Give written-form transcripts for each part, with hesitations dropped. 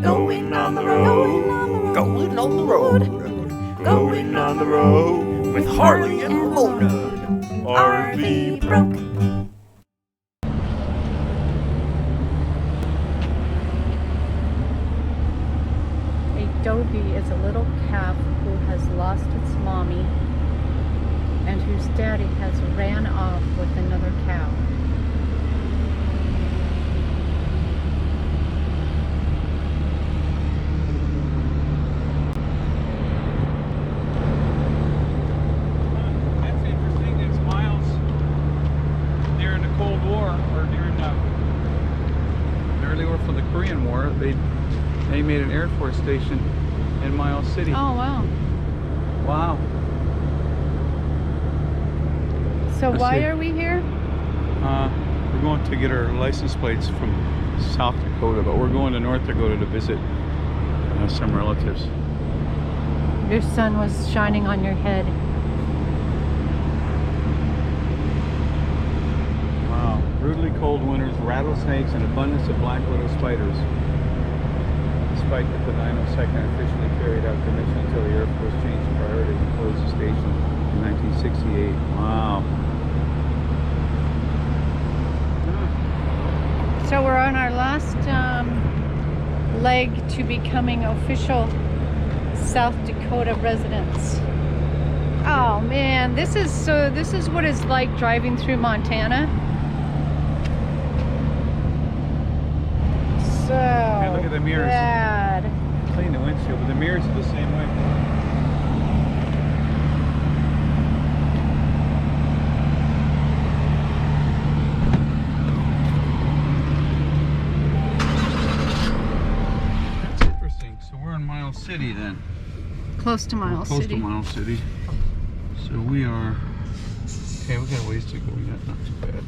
Going on the road. Going on the road. Going on the road with Harley and Mona. RV broke. A dogie is a little calf who has lost its mommy and whose daddy has ran off with another cow. That's interesting. It's Miles during the Cold War, or during the early war for the Korean War. They made an Air Force station in Miles City. Oh, wow. Wow. So Let's why see. are we here? We're going to get our license plates from South Dakota, but we're going to North Dakota to visit some relatives. Your sun was shining on your head. Wow. Brutally cold winters, rattlesnakes, and abundance of black widow spiders. Despite that the 902nd officially carried out the mission until the Air Force changed priorities and closed the station in 1968. Wow. So we're on our last leg to becoming official South Dakota residents. Oh man, this is what it's like driving through Montana. So Hey, look at the mirrors. bad. Clean the windshield, but the mirrors are the same way. That's interesting. So we're in Miles City then. Close to Miles Close City. to Miles City. So we are. Okay, we got a ways to go yet. Not too bad.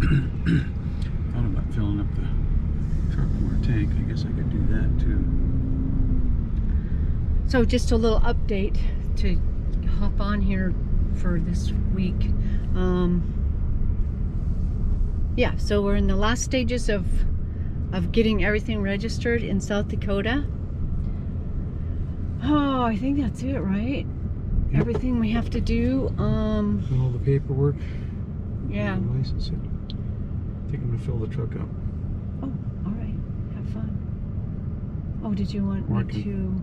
Thought about filling up the truck more tank. I guess I could do that too. So just a little update to hop on here for this week. Yeah, so we're in the last stages of getting everything registered in South Dakota. Oh, I think that's it, right? Yep. Everything we have to do. And all the paperwork. Yeah. And license it. I think I'm gonna fill the truck up. Oh, all right. Have fun. Oh, did you want Or I me can- to You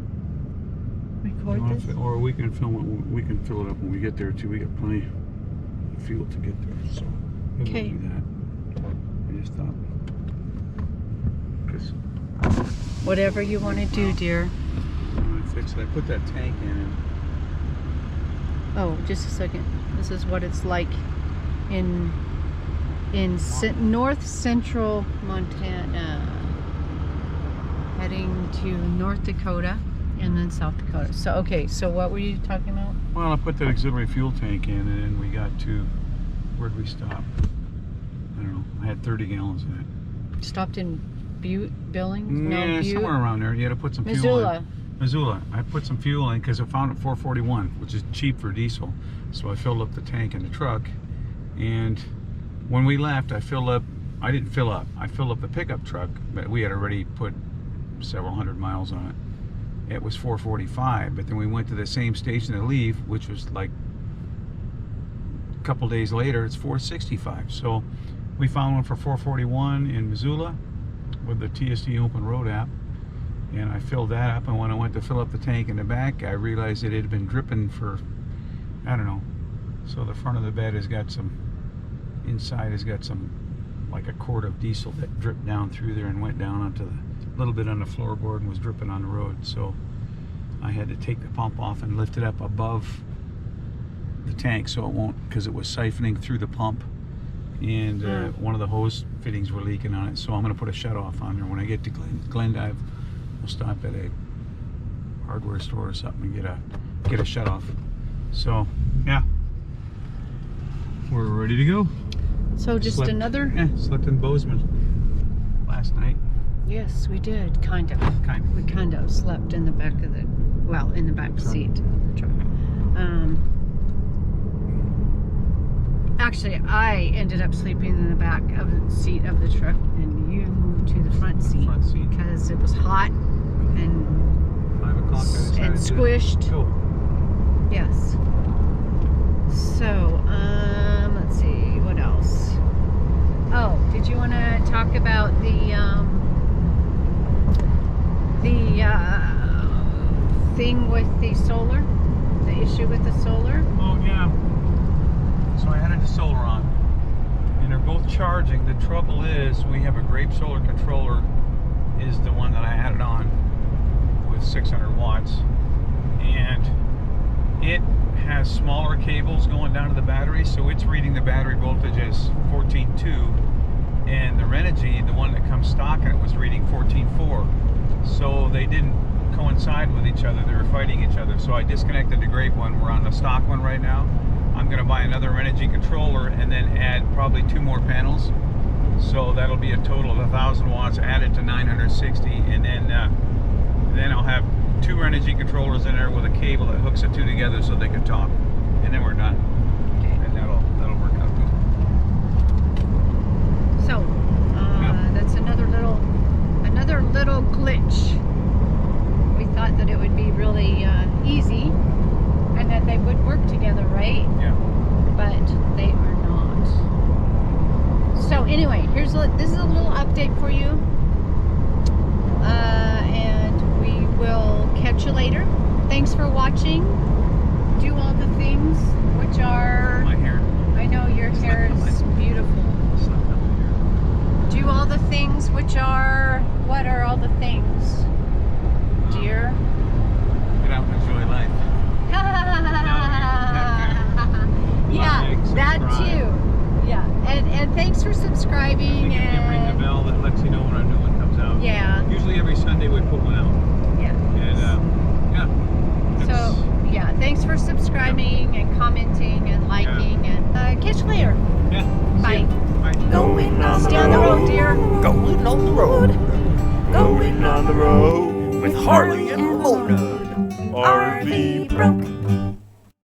record wanna this? or we can film it. We can fill it up when we get there too. We got plenty of fuel to get there, so maybe Okay. we'll do that. I just thought, 'cause Whatever you want to do, dear. when I fix it, I put that tank in. And Oh, just a second. This is what it's like in north central Montana, heading to North Dakota and then South Dakota. So okay, so what were you talking about? well, I put that auxiliary fuel tank in, and then we got to, where'd we stop? I don't know. I had 30 gallons in it. Stopped in Butte, Billings? Yeah, No, Butte. somewhere around there. You had to put some fuel Missoula. in. Missoula. I put some fuel in because I found it 441, which is cheap for diesel. So I filled up the tank in the truck, and when we left, I filled up the pickup truck, but we had already put several hundred miles on it. It was 445, but then we went to the same station to leave, which was like a couple days later, it's 465. So we found one for 441 in Missoula with the TSD Open Road app, and I filled that up, and when I went to fill up the tank in the back, I realized it had been dripping for, I don't know. So the front of the bed has got some, inside has got some, like a quart of diesel that dripped down through there and went down onto the, little bit on the floorboard and was dripping on the road. So I had to take the pump off and lift it up above the tank so it won't, because it was siphoning through the pump, and one of the hose fittings were leaking on it. So I'm going to put a shut off on there. When I get to Glendive, we'll stop at a hardware store or something and get a shut off. So yeah, we're ready to go. So just another. Yeah, slept in Bozeman last night. Yes, we did. Kind of. Kind of. We kind of slept in the back of the, well, in the back Truck. seat of the truck. Actually, I ended up sleeping in the back of the seat of the truck, and you moved to the front seat, Front seat. because it was hot and 5 o'clock. I decided to squished. go. Yes. So, let's see, what else? Oh, did you want to talk about the thing with the solar? The issue with the solar? Oh yeah. So I added the solar on, and they're both charging. The trouble is, we have a Grape solar controller, is the one that I added on with 600 watts, and it has smaller cables going down to the battery, so it's reading the battery voltage as 14.2, and the Renogy, the one that comes stock, and it was reading 14.4. So they didn't coincide with each other, they were fighting each other. So I disconnected the Grape one. We're on the stock one right now. I'm going to buy another Renogy controller and then add probably 2 more panels. So that'll be a total of 1,000 watts added to 960, and then I'll have 2 Renogy controllers in there with a cable that hooks the 2 together so they can talk, and then we're done. And that'll work out good. So, that's another little glitch. We thought that it would be really easy, and that they would work together, right? Yeah. But they are not. So anyway, this is a little update for you, and we will catch you later. Thanks for watching. Do all the things which are. My hair. I know your hair is beautiful. Do all the things which are. What are all the things, dear? Get out and enjoy life. Yeah, Like, that subscribe. too. Yeah, and thanks for subscribing. You can ring the bell that lets you know when a new one comes out. Yeah. Usually every Sunday we put one out. Yeah. And yeah. So yeah, thanks for subscribing and commenting and liking, and catch you later. Yeah. Bye. See ya. Bye. Going on the Stay on the road, road, dear. Going on the road. Going on the road with Harley and Mona. RV broke.